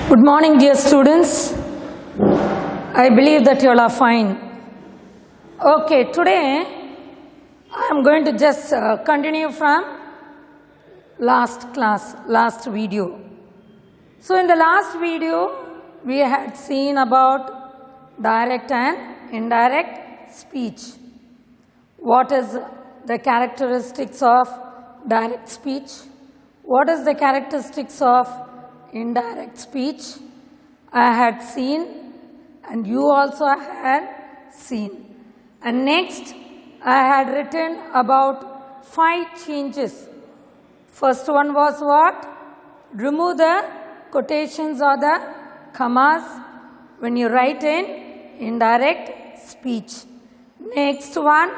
Good morning, dear students. I believe that you all are fine. Okay, today I am going to just continue from last class, last video. So in the last video, we had seen about direct and indirect speech. What is the characteristics of direct speech? What is the characteristics of indirect speech? I had seen and you also had seen. And next I had written about 5 changes. First one was what? Remove the quotations or the commas when you write in indirect speech. Next one,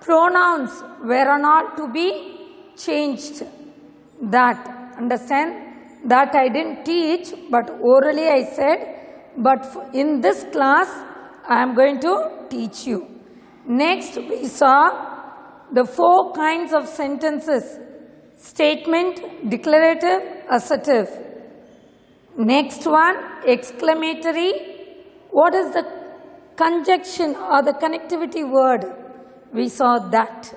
pronouns were not to be changed. That, understand? That I didn't teach, but orally I said, but in this class I am going to teach you. Next we saw the 4 kinds of sentences: statement, declarative, assertive. Next one, exclamatory. What is the conjunction or the connectivity word? We saw that.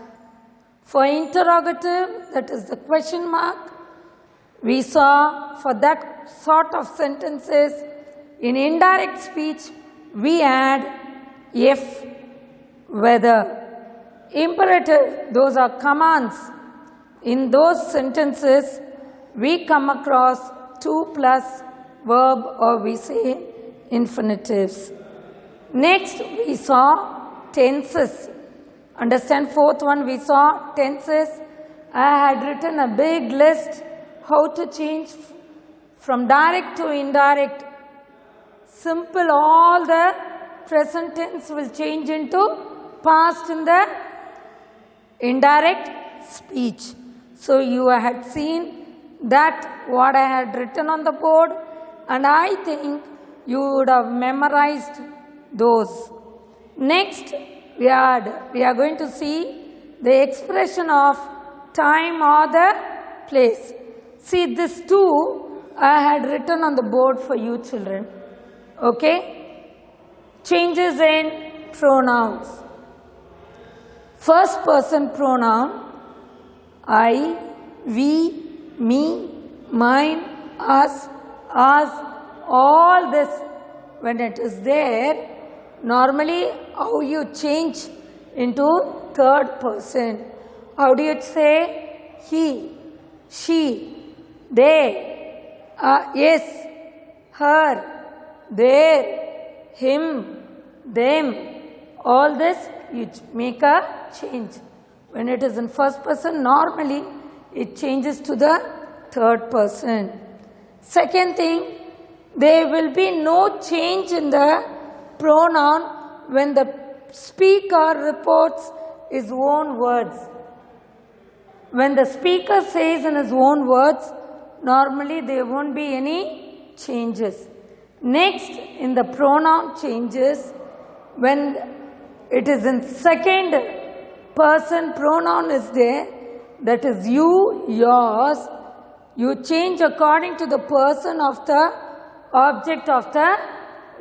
For interrogative, that is the question mark. We saw for that sort of sentences in indirect speech we add if, whether. Imperative, those are commands. In those sentences we come across 2 plus verb, or we say infinitives. Next we saw tenses. Understand, 4th one we saw tenses. I had written a big list how to change from direct to indirect. Simple, all the present tense will change into past in the indirect speech. So you had seen that what I had written on the board, and I think you would have memorized those. Next we are going to see the expression of time or the place. See, this 2 I had written on the board for you children. Okay? Changes in pronouns. First person pronoun, I, we, me, mine, us, all this, when it is there, normally how you change into third person? How do you say he, she, they, yes, her, their, him, them, all this you make a change. When it is in first person, normally it changes to the third person. Second thing, there will be no change in the pronoun when the speaker reports his own words. When the speaker says in his own words, normally there won't be any changes. Next, in the pronoun changes, when it is in second person pronoun is there, that is you, yours, you change according to the person of the object of the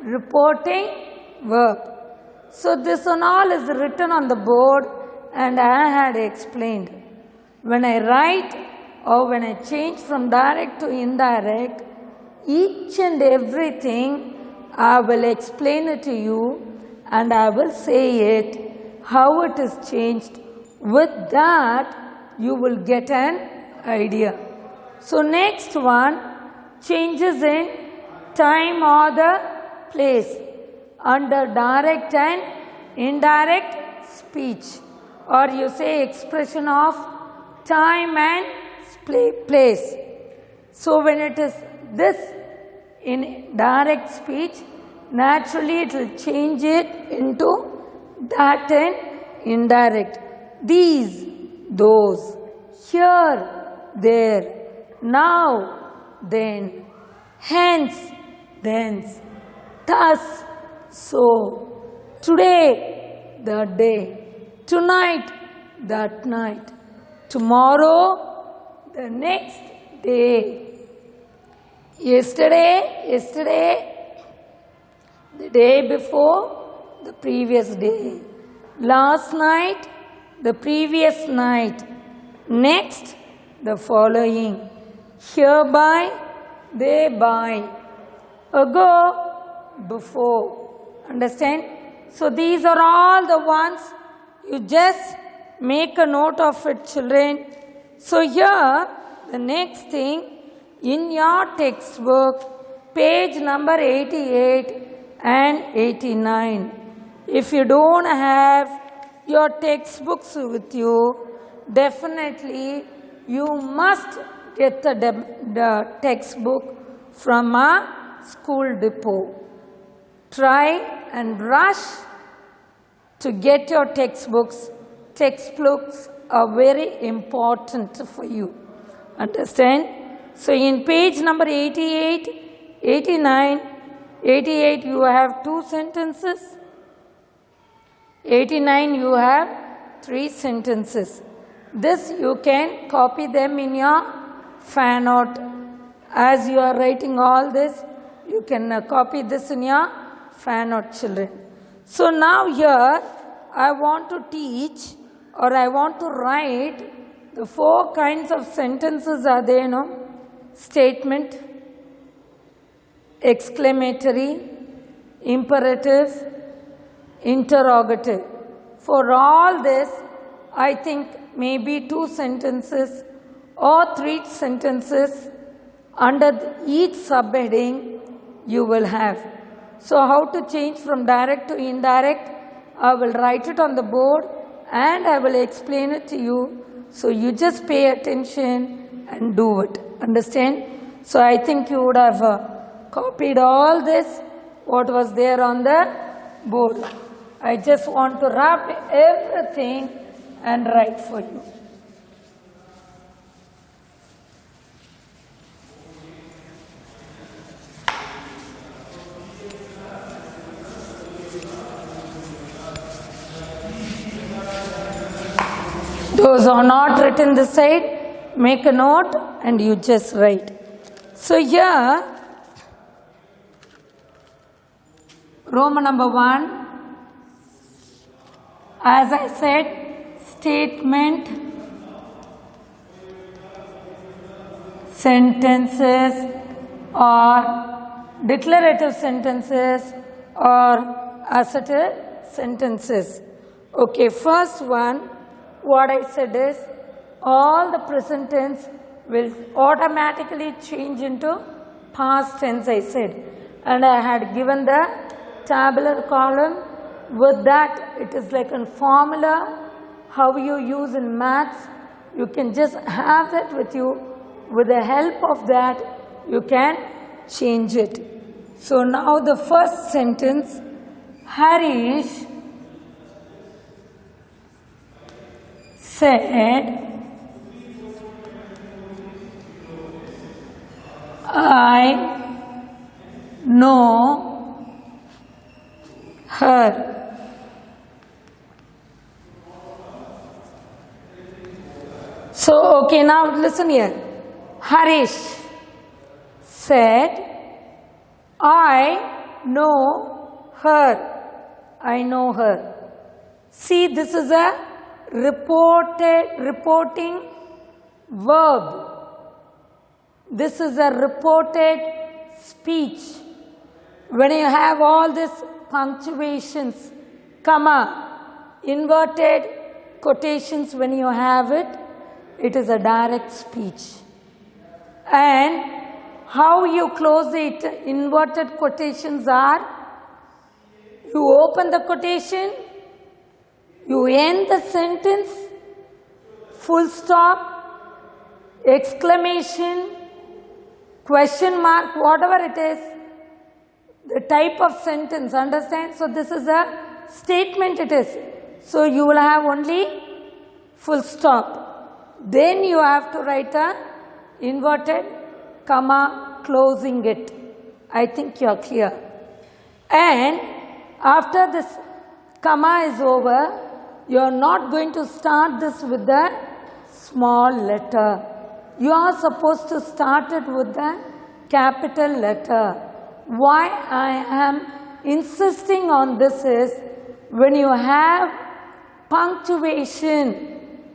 reporting verb. So this one all is written on the board and I had explained. When I write or when I change from direct to indirect, each and everything I will explain it to you and I will say it, how it is changed. With that, you will get an idea. So next one, changes in time or the place under direct and indirect speech, or you say expression of time and place. So when it is this in direct speech, naturally it will change it into that and indirect. These, those, here, there, now, then, hence, thence, thus, so, today, that day, tonight, that night, tomorrow, the next day. Yesterday, the day before, the previous day. Last night, the previous night. Next, the following. Hereby, thereby. Ago, before. Understand? So these are all the ones. You just make a note of it, children. So here, the next thing, in your textbook, page number 88 and 89. If you don't have your textbooks with you, definitely you must get the textbook from a school depot. Try and rush to get your textbooks. Textbooks are very important for you. Understand? So in page number 88, 89, 88 you have 2 sentences. 89 you have 3 sentences. This you can copy them in your fan note. As you are writing all this, you can copy this in your fan note, children. So now here I want to teach, or I want to write the 4 kinds of sentences are there, no? Statement, exclamatory, imperative, interrogative. For all this, I think maybe 2 sentences or 3 sentences under each subheading you will have. So how to change from direct to indirect, I will write it on the board and I will explain it to you. So you just pay attention and do it. Understand? So I think you would have copied all this, what was there on the board. I just want to wrap everything and write for you. Those are not written this side, make a note and you just write. So here, Roman number 1, as I said, statement, sentences or declarative sentences or assertive sentences. Okay, first one, what I said is, all the present tense will automatically change into past tense, I said. And I had given the tabular column. With that, it is like a formula, how you use in maths. You can just have that with you. With the help of that, you can change it. So now the first sentence, Harish said, I know her. So, okay, now listen here. Harish said, I know her. I know her. See, this is a reporting verb. This is a reported speech. When you have all these punctuations, comma, inverted quotations, when you have it, it is a direct speech. And how you close it, inverted quotations are, you open the quotation, you end the sentence, full stop, exclamation, question mark, whatever it is, the type of sentence, understand? So this is a statement it is. So you will have only full stop. Then you have to write a inverted comma closing it. I think you are clear. And after this comma is over, you are not going to start this with the small letter. You are supposed to start it with the capital letter. Why I am insisting on this is when you have punctuation,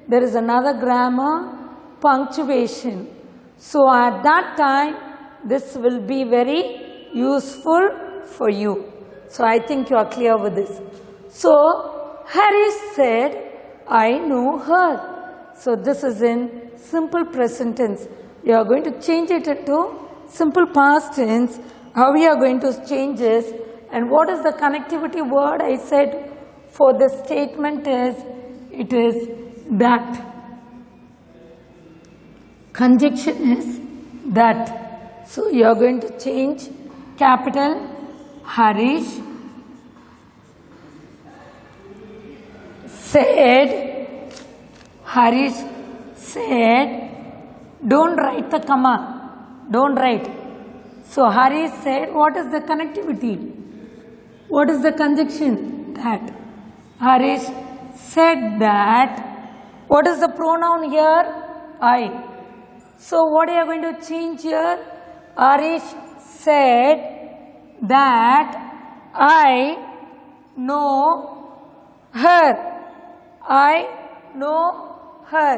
there is another grammar, punctuation. So at that time, this will be very useful for you. So I think you are clear with this. So Harry said, I know her. So this is in simple present tense. You are going to change it into simple past tense. How we are going to change this, and what is the connectivity word I said for this statement is, it is that. Conjunction is that. So you are going to change capital Harish said, Harish said, don't write the comma, don't write. So Harish said, what is the connectivity? What is the conjunction? That. Harish said that. What is the pronoun here? I. So what are you going to change here? Harish said that I know her. I know her.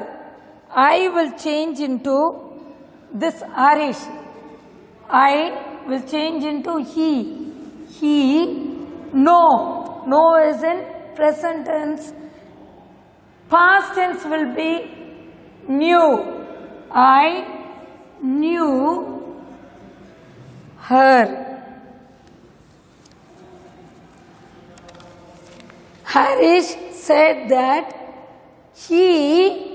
I will change into this Harish. I will change into he. He know. Know is in present tense. Past tense will be knew. I knew her. Harish said that he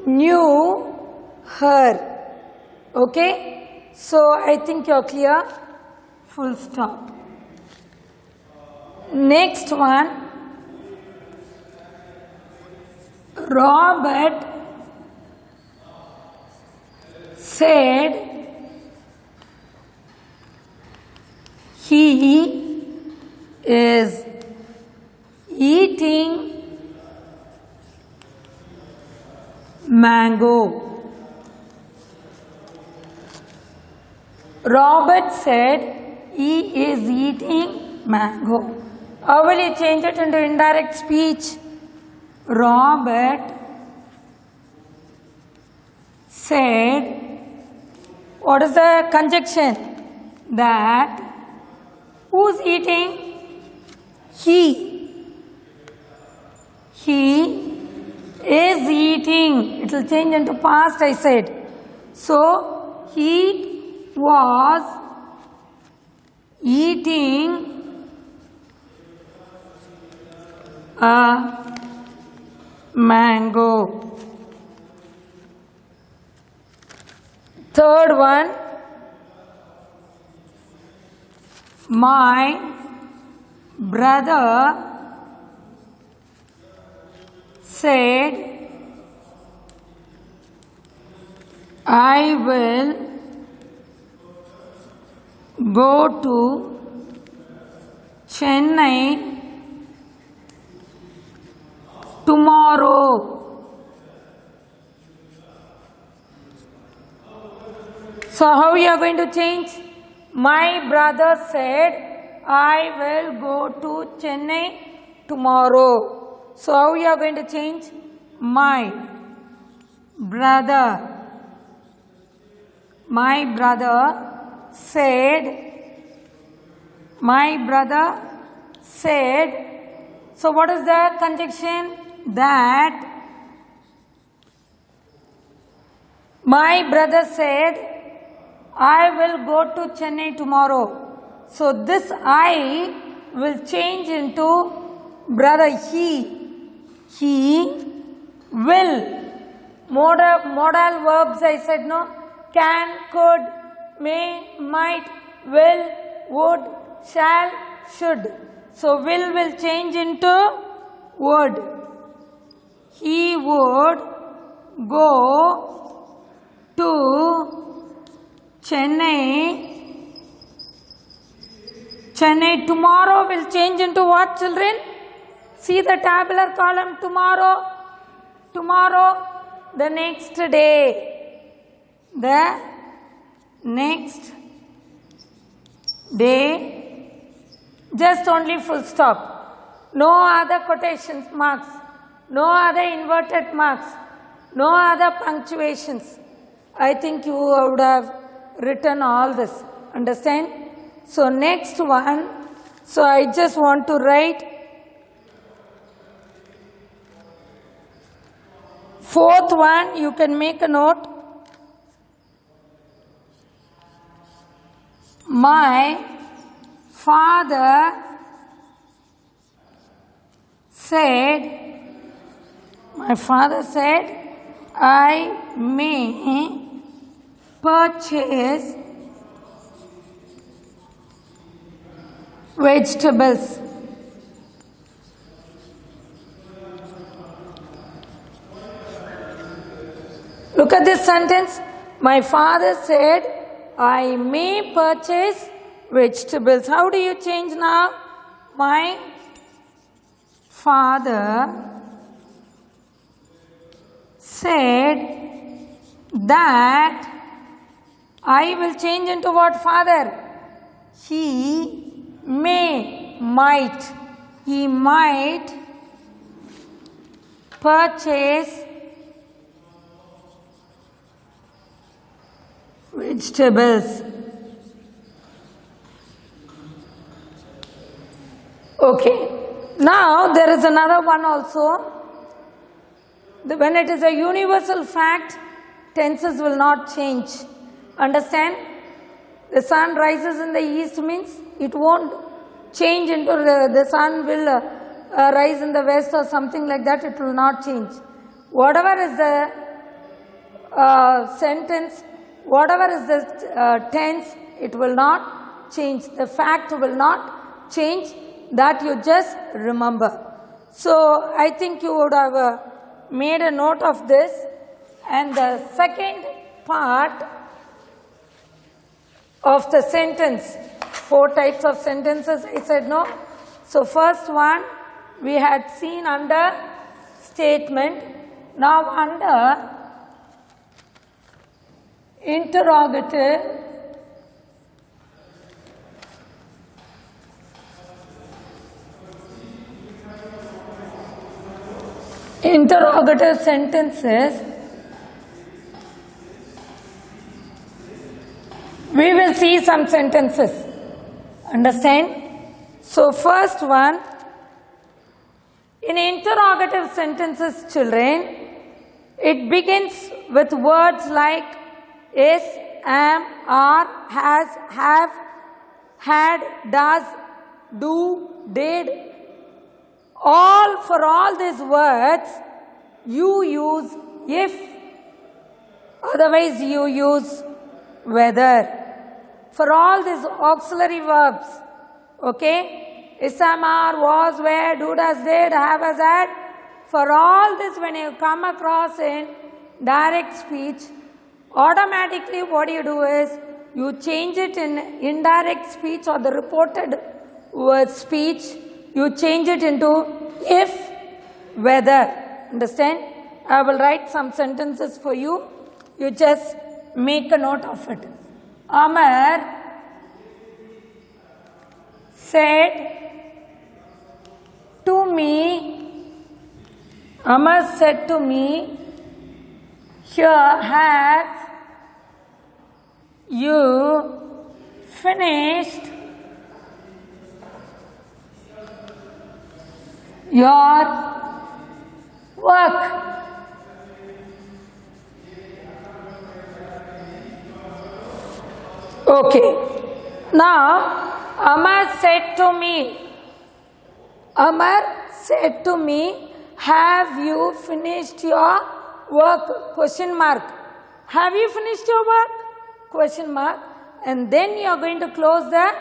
knew her. Okay? So I think you're clear. Full stop. Next one. Robert said he is eating mango. Robert said he is eating mango. How will you change it into indirect speech? Robert said, what is the conjunction? That. Who's eating? He. He is eating. It will change into past, I said. So, he was eating a mango. Third one. My brother said, I will go to Chennai tomorrow. So how you are going to change? My brother said, I will go to Chennai tomorrow. So how you are going to change? My brother said, so what is the conjunction? That. My brother said, I will go to Chennai tomorrow. So this I will change into brother he. He will. Modal verbs I said no. Can, could, may, might, will, would, shall, should. So will change into would. He would go to Chennai. Chennai tomorrow will change into what, children? See the tabular column tomorrow. Tomorrow, the next day. the next day, just only full stop. No other quotation marks, no other inverted marks, no other punctuations. I think you would have written all this. Understand? So next one, so I just want to write fourth one, you can make a note. My father said, I may purchase vegetables. Look at this sentence. My father said, I may purchase vegetables. How do you change now? My father said that, I will change into what, father? He might purchase vegetables. Okay. Now there is another one also. When it is a universal fact, tenses will not change. Understand? The sun rises in the east means it won't change into the sun will rise in the west or something like that. It will not change. Whatever is the sentence, whatever is the tense, it will not change. The fact will not change. That you just remember. So I think you would have made a note of this. And the second part of the sentence, 4 types of sentences, I said no. So first one we had seen under statement. Now under interrogative, interrogative sentences, we will see some sentences. Understand? So first one, in interrogative sentences, children, it begins with words like is, am, are, has, have, had, does, do, did. For all these words, you use if, otherwise you use whether. For all these auxiliary verbs, okay, is, am, are, was, were, do, does, did, have, has, had. For all this, when you come across in direct speech, automatically what you do is, you change it in indirect speech or the reported word speech, you change it into if, whether. Understand? I will write some sentences for you. You just make a note of it. Amar said to me, here have you finished your work? Okay. Now, Amar said to me, have you finished your work? Question mark. Have you finished your work? Question mark. And then you are going to close the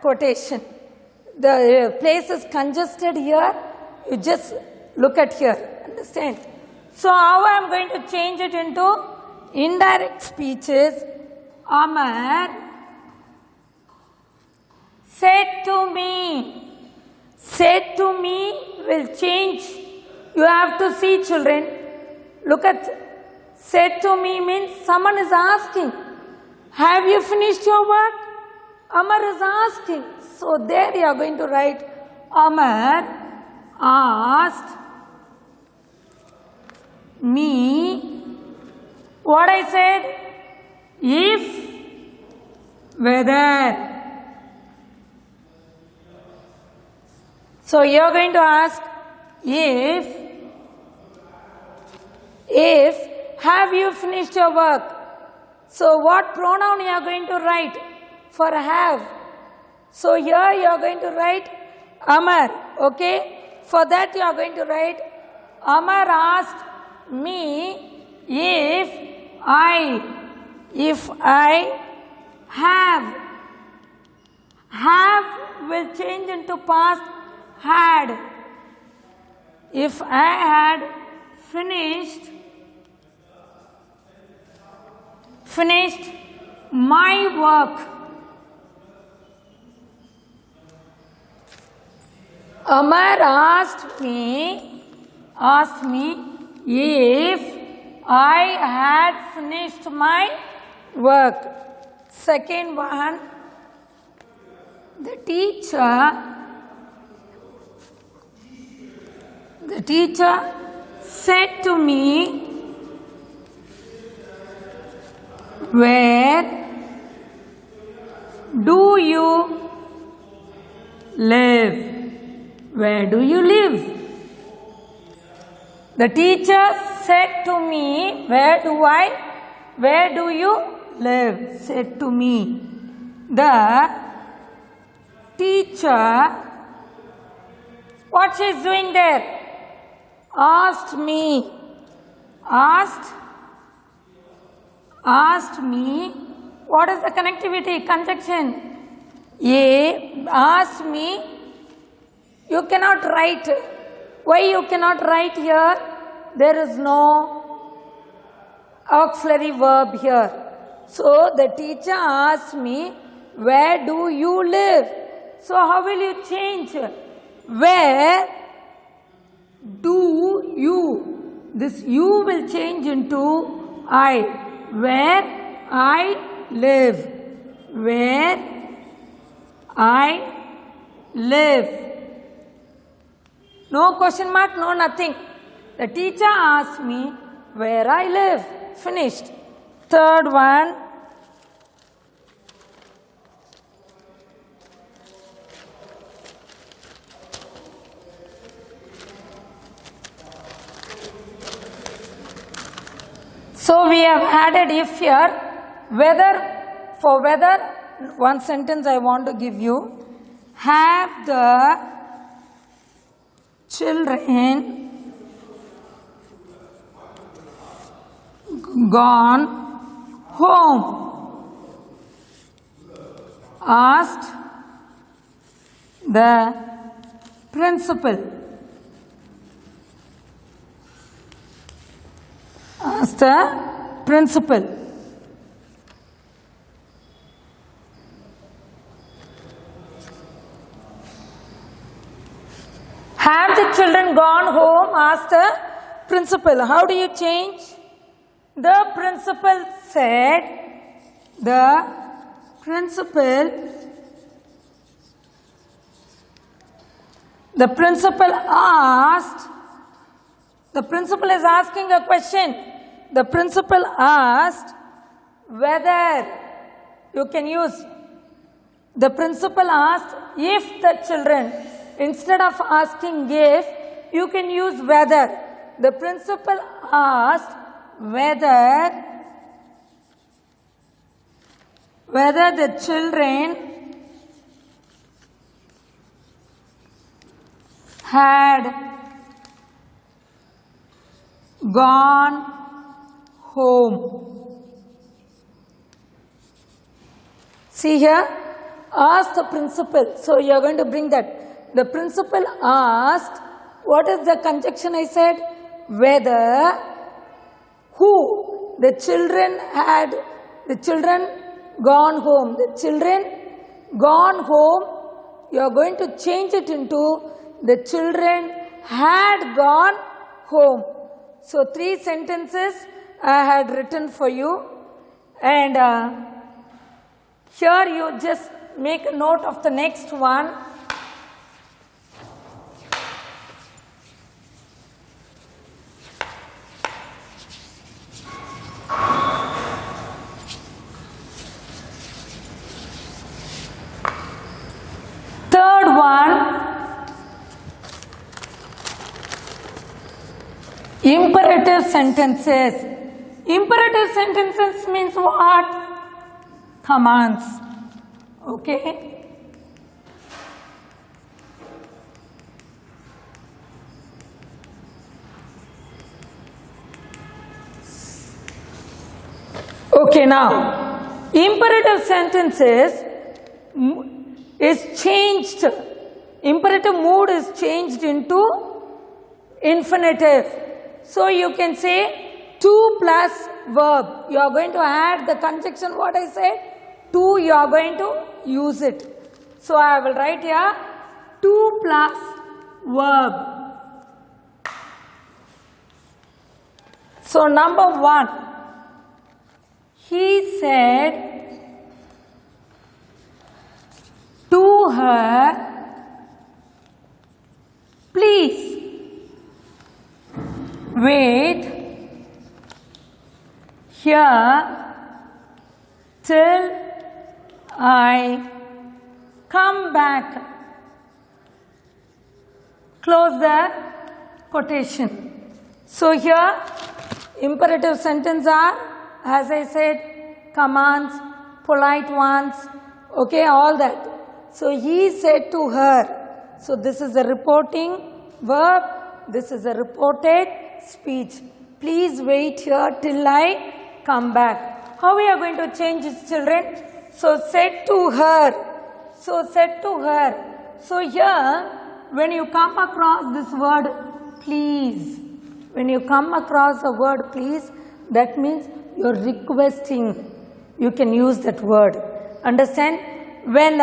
quotation. The place is congested here. You just look at here. Understand? So, how I am going to change it into indirect speeches? Amar said to me. Said to me will change. You have to see, children. Look at Said to me means someone is asking, have you finished your work? Amar is asking. So there you are going to write, Amar asked me, what I said? If, whether. So you are going to ask, if, have you finished your work? So what pronoun you are going to write for have? So here you are going to write Amar, okay? For that you are going to write, Amar asked me if I have. Have will change into past had. If I had finished my work. Amar asked me if I had finished my work. Second one, the teacher said to me, where do you live? Where do you live? The teacher said to me, where do you live? Said to me. The teacher, what she is doing there? Asked me. Asked me. What is the connectivity? Conjunction. Asked me. You cannot write. Why you cannot write here? There is no auxiliary verb here. So the teacher asked me, where do you live? So how will you change? Where do you? This you will change into I. Where I live. Where I live. No question mark, no nothing. The teacher asked me where I live. Finished. Third one. So we have added if here. Whether, for whether, one sentence I want to give you. Have the children gone home? Asked the principal. Asked the principal. Have the children gone home? Asked the principal. How do you change? The principal said, the principal asked, the principal is asking a question. The principal asked whether, you can use, the principal asked if the children, instead of asking if, you can use whether. The principal asked whether the children had gone home. See here, ask the principal. So you are going to bring that. The principal asked, what is the conjunction I said? Whether, who? The children gone home. The children gone home, you are going to change it into the children had gone home. So 3 sentences. I had written for you, and here you just make a note of the next one. Third one, imperative sentences. Imperative sentences means what? Commands. Okay. Okay, now imperative sentences is changed. Imperative mood is changed into infinitive. So you can say to plus verb. You are going to add the conjunction what I said. To, you are going to use it. So I will write here to plus verb. So number one, he said to her, please wait here till I come back. Close the quotation. So here imperative sentence are, as I said, commands, polite ones, okay, all that. So he said to her. So this is a reporting verb, this is a reported speech. Please wait here till I come back. How we are going to change this, children? So said to her. So said to her. So here when you come across this word please, when you come across the word please, that means you are requesting. You can use that word. Understand? When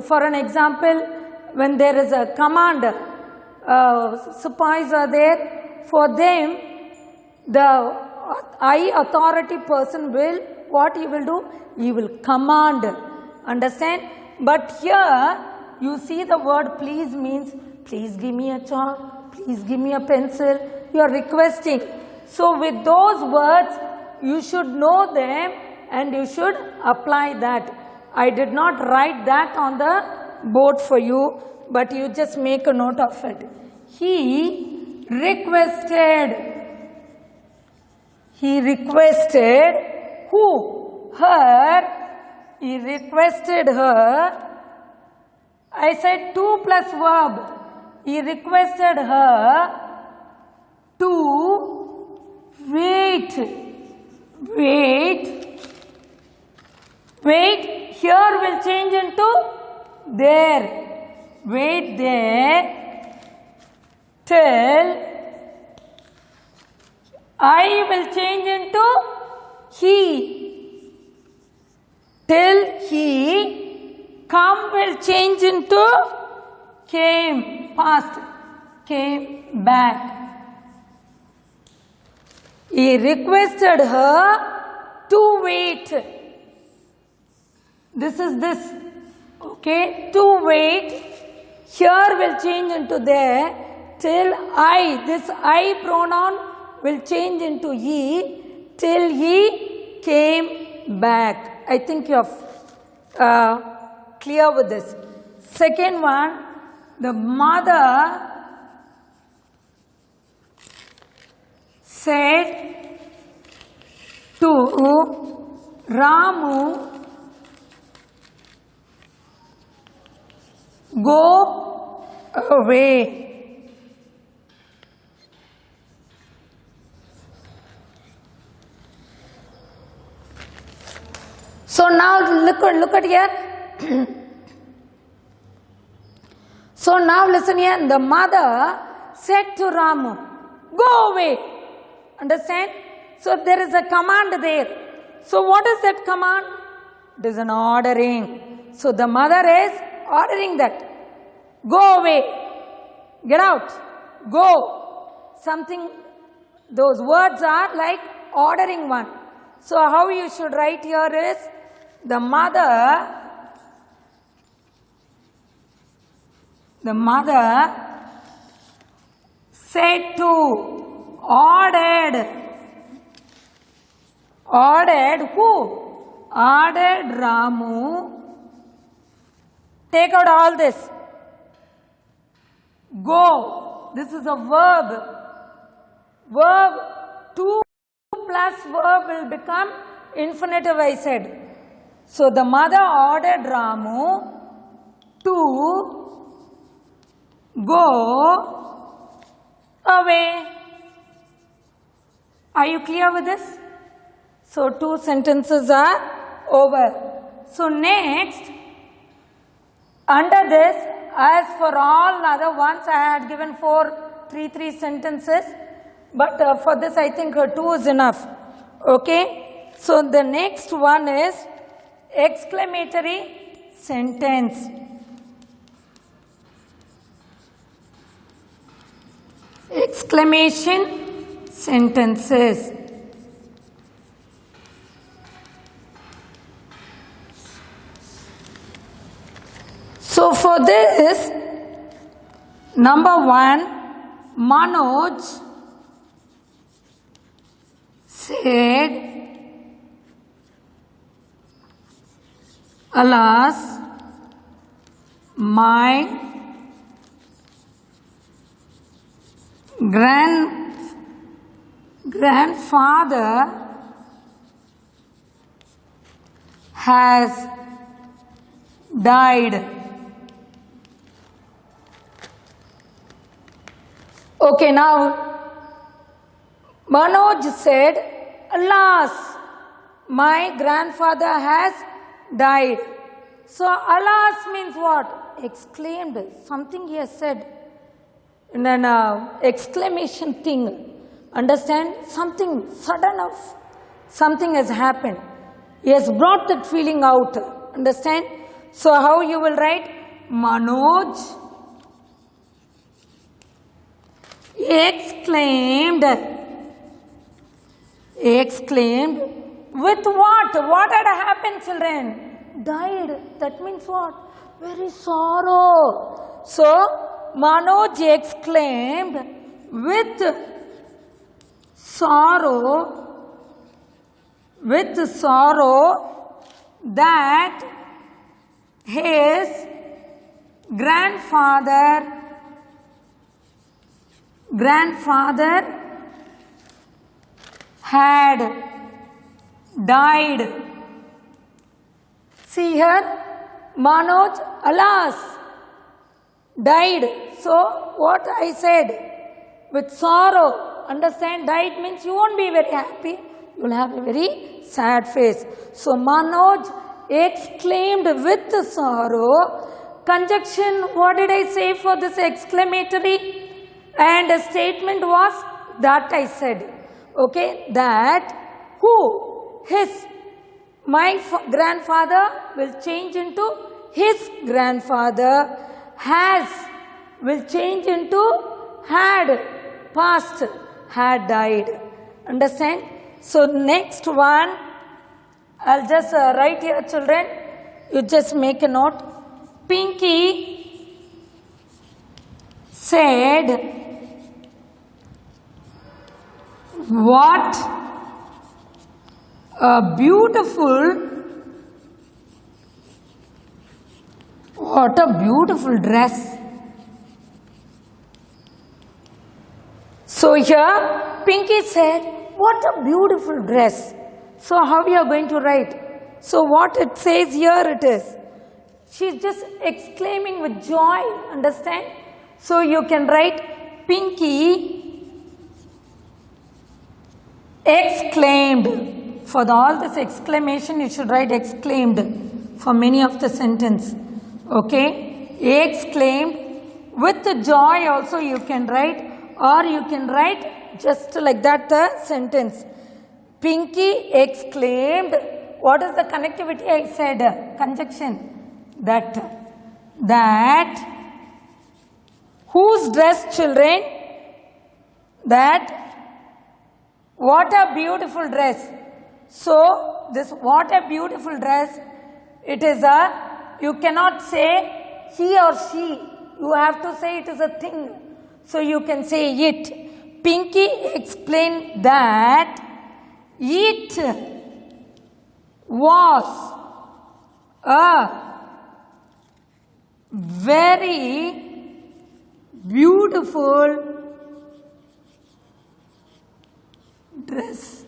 for an example, when there is a command, supplies are there, for them the high authority person will, what he will do? He will command. Understand? But here you see the word please means please give me a chalk, please give me a pencil. You are requesting. So with those words you should know them and you should apply that. I did not write that on the board for you, but you just make a note of it. He requested. He requested who? Her. He requested her. I said to plus verb. He requested her to wait. Wait. Wait. Here will change into there. Wait there till I will change into he. Till he. Come will change into came. Past. Came back. He requested her to wait. This is this. Okay. To wait. Here will change into there till I. This I pronoun will change into he till he came back. I think you are clear with this. Second one, the mother said to Ramu, go away. So now look at here. So now listen here. The mother said to Ramu, go away. Understand? So there is a command there. So what is that command? It is an ordering. So the mother is ordering that. Go away. Get out. Go. Something Those words are like ordering one. So how you should write here is the mother said to, ordered who? Ordered Ramu. Take out all this. Go. This is a verb. Verb 2 plus verb will become infinitive, I said. So the mother ordered Ramu to go away. Are you clear with this? So 2 sentences are over. So next, under this, as for all other ones, I had given 3 sentences. But for this, I think 2 is enough. Okay. So the next one is exclamatory sentence. Exclamation sentences. So for this, number 1, Manoj said, alas, my grandfather has died. Okay, now Manoj said, alas, my grandfather has died. So alas means what? Exclaimed. Something he has said in an exclamation thing. Understand? Something sudden of something has happened. He has brought that feeling out. Understand? So how you will write? Manoj exclaimed. With what? What had happened, children? Died. That means what? Very sorrow. So Manoj exclaimed with sorrow that his grandfather had died. See here, Manoj, alas, died. So what I said, with sorrow, understand, died means you won't be very happy, you will have a very sad face. So Manoj exclaimed with sorrow. Conjunction, what did I say for this exclamatory? And a statement was that I said. Okay, that who? His. My grandfather will change into his grandfather. Has will change into had. Past. Had died. Understand? So next one, I'll just write here, children. You just make a note. Pinky said, what a beautiful dress. So here Pinky said, what a beautiful dress. So how we are going to write? So what it says here it is. She's just exclaiming with joy. Understand? So you can write Pinky exclaimed. For all this exclamation, you should write exclaimed for many of the sentence. Okay? Exclaimed. With the joy also you can write, or you can write just like that the sentence. Pinky exclaimed. What is the connectivity I said? Conjunction. That. Whose dress, children? That What a beautiful dress. So, this what a beautiful dress, it is a, you cannot say he or she, you have to say it is a thing. So, you can say it. Pinky explained that it was a very beautiful dress.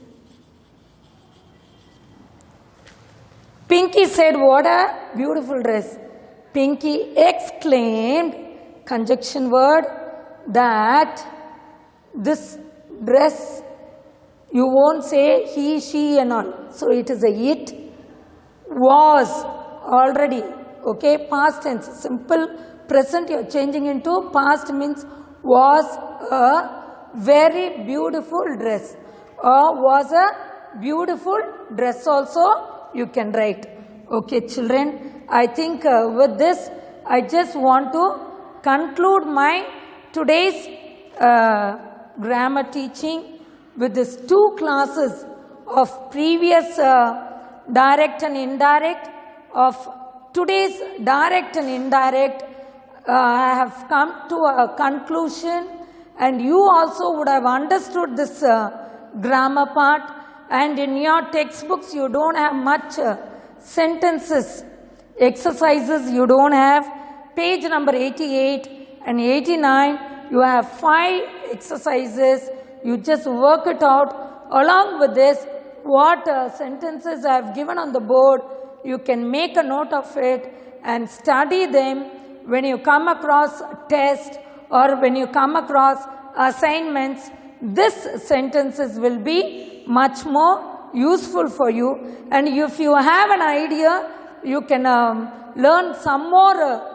Pinky said, what a beautiful dress. Pinky exclaimed, conjunction word, that this dress, you won't say he, she and all. So it is a it, was already, okay, past tense, simple present you are changing into past means was a very beautiful dress, or was a beautiful dress also you can write. Okay children, I think with this I just want to conclude my today's grammar teaching with these 2 classes of previous direct and indirect, of today's direct and indirect. I have come to a conclusion, and you also would have understood this grammar part, and in your textbooks you don't have much sentences, exercises you don't have. Page number 88 and 89 you have 5 exercises, you just work it out. Along with this, what sentences I have given on the board, you can make a note of it and study them. When you come across test or when you come across assignments, this sentences will be much more useful for you. And if you have an idea, you can learn some more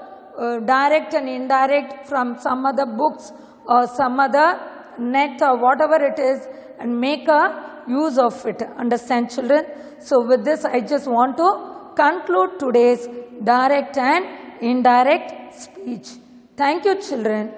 direct and indirect from some other books or some other net or whatever it is, and make a use of it. Understand children? So with this I just want to conclude today's direct and indirect speech. Thank you children.